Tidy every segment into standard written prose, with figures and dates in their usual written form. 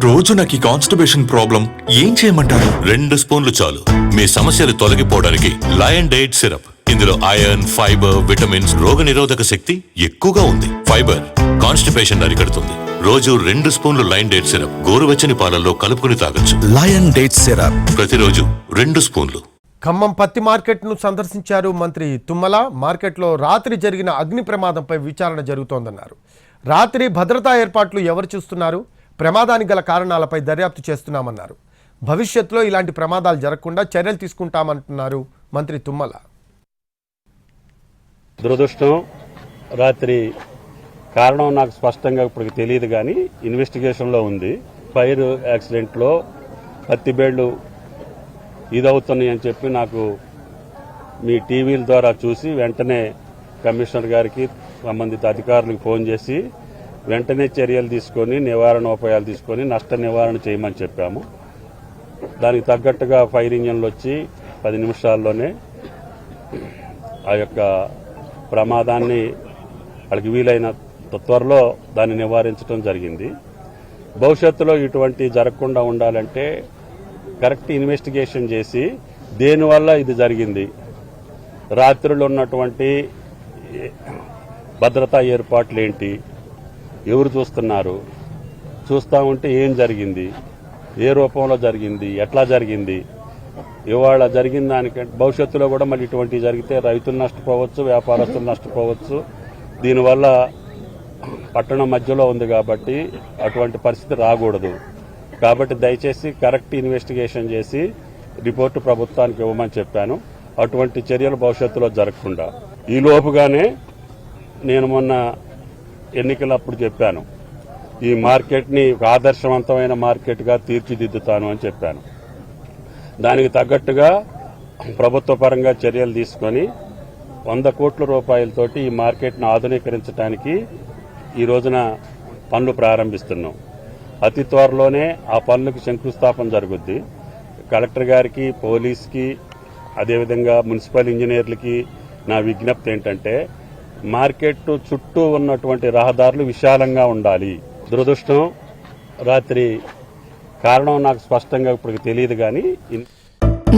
రోజు నాకు ఈ కాన్స్టిపేషన్ ప్రాబ్లం ఏం చేయమంటారు? 2 స్పూన్లు చాలు మీ సమస్యలు తొలగిపోవడానికి. Lion diet syrup. ఇందులో ఐరన్, ఫైబర్, విటమిన్స్, రోగనిరోధక శక్తి ఎక్కువగా ఉంది. ఫైబర్ కాన్స్టిపేషన్ అరికడుతుంది. రోజు 2 స్పూన్లు లయన్ డైట్ సిరప్ గోరువెచ్చని పాలల్లో కలుపుకుని తాగొచ్చు. లయన్ డైట్ సిరప్ ప్రతిరోజు 2 స్పూన్లు. ఖమ్మం పత్తి మార్కెట్ను సందర్శించారు మంత్రి తుమ్మల. మార్కెట్లో రాత్రి జరిగిన అగ్ని ప్రమాదంపై విచారణ జరుగుతోందన్నారు. రాత్రి భద్రతా ఏర్పాట్లు ఎవరు చూస్తున్నారు? ప్రమాదానికి గల కారణాలపై దర్యాప్తు చేస్తున్నామన్నారు. భవిష్యత్తులో ఇలాంటి ప్రమాదాలు జరగకుండా చర్యలు తీసుకుంటామంటున్నారు మంత్రి తుమ్మల. దురదృష్టం, రాత్రి కారణం నాకు స్పష్టంగా ఇప్పుడు తెలియదు, కానీ ఇన్వెస్టిగేషన్లో ఉంది. ఫైర్ యాక్సిడెంట్లో పత్తి బేళ్లు ఇదవుతున్నాయి అని చెప్పి నాకు మీ టీవీల ద్వారా చూసి వెంటనే కమిషనర్ గారికి, సంబంధిత అధికారులకు ఫోన్ చేసి వెంటనే చర్యలు తీసుకొని నివారణోపాయాలు తీసుకొని నష్ట నివారణ చేయమని చెప్పాము. దానికి తగ్గట్టుగా ఫైర్ ఇంజన్లు వచ్చి 10 నిమిషాల్లోనే ఆ యొక్క ప్రమాదాన్ని వాళ్ళకి వీలైన త్వరలో దాన్ని నివారించడం జరిగింది. భవిష్యత్తులో ఇటువంటి జరగకుండా ఉండాలంటే కరెక్ట్ ఇన్వెస్టిగేషన్ చేసి దేనివల్ల ఇది జరిగింది, రాత్రులు ఉన్నటువంటి భద్రతా ఏర్పాట్లు ఏంటి, ఎవరు చూస్తున్నారు, చూస్తూ ఉంటే ఏం జరిగింది, ఏ రూపంలో జరిగింది, ఎట్లా జరిగింది, ఇవాళ జరిగిన దానికంటే భవిష్యత్తులో కూడా మళ్ళీ ఇటువంటివి జరిగితే రైతులు నష్టపోవచ్చు, వ్యాపారస్తులు నష్టపోవచ్చు. దీనివల్ల పట్టణం మధ్యలో ఉంది కాబట్టి అటువంటి పరిస్థితి రాకూడదు. కాబట్టి దయచేసి కరెక్ట్ ఇన్వెస్టిగేషన్ చేసి రిపోర్టు ప్రభుత్వానికి ఇవ్వమని చెప్పాను. అటువంటి చర్యలు భవిష్యత్తులో జరగకుండా. ఈ లోపుగానే నేను మొన్న ఎన్నికలప్పుడు చెప్పాను, ఈ మార్కెట్ని ఆదర్శవంతమైన మార్కెట్గా తీర్చిదిద్దుతాను అని చెప్పాను. దానికి తగ్గట్టుగా ప్రభుత్వ పరంగా చర్యలు తీసుకొని 100 కోట్ల రూపాయలతోటి ఈ మార్కెట్ను ఆధునీకరించడానికి ఈ రోజున పనులు ప్రారంభిస్తున్నాం. అతి త్వరలోనే ఆ పనులకు శంకుస్థాపన జరుగుద్ది. కలెక్టర్ గారికి, పోలీస్కి, అదేవిధంగా మున్సిపల్ ఇంజనీర్లకి నా విజ్ఞప్తి ఏంటంటే మార్కెట్ చుట్టూ ఉన్నటువంటి రహదారులు విశాలంగా ఉండాలి. దురదృష్టం, రాత్రి కారణం నాకు స్పష్టంగా ఇప్పుడు తెలియదు, కానీ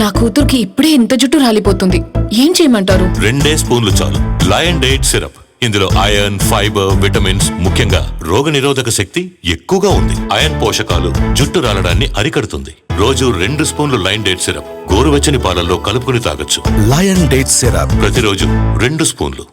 నా కూతురికి ఇప్పుడే ఇంత జుట్టు రాలిపోతుంది, ఏం చేయమంటారు? 2 స్పూన్లు చాలు లయన్ డైట్ సిరప్. ఇందులో ఐరన్, ఫైబర్, విటమిన్స్, ముఖ్యంగా రోగనిరోధక శక్తి ఎక్కువగా ఉంది. ఐరన్ పోషకాలు జుట్టు రాలడాన్ని అరికడుతుంది. రోజు 2 స్పూన్లు లయన్ డైట్ సిరప్ గోరువెచ్చని పాలల్లో కలుపుకుని తాగొచ్చు. లయన్ డైట్ సిరప్ ప్రతిరోజు 2 స్పూన్లు.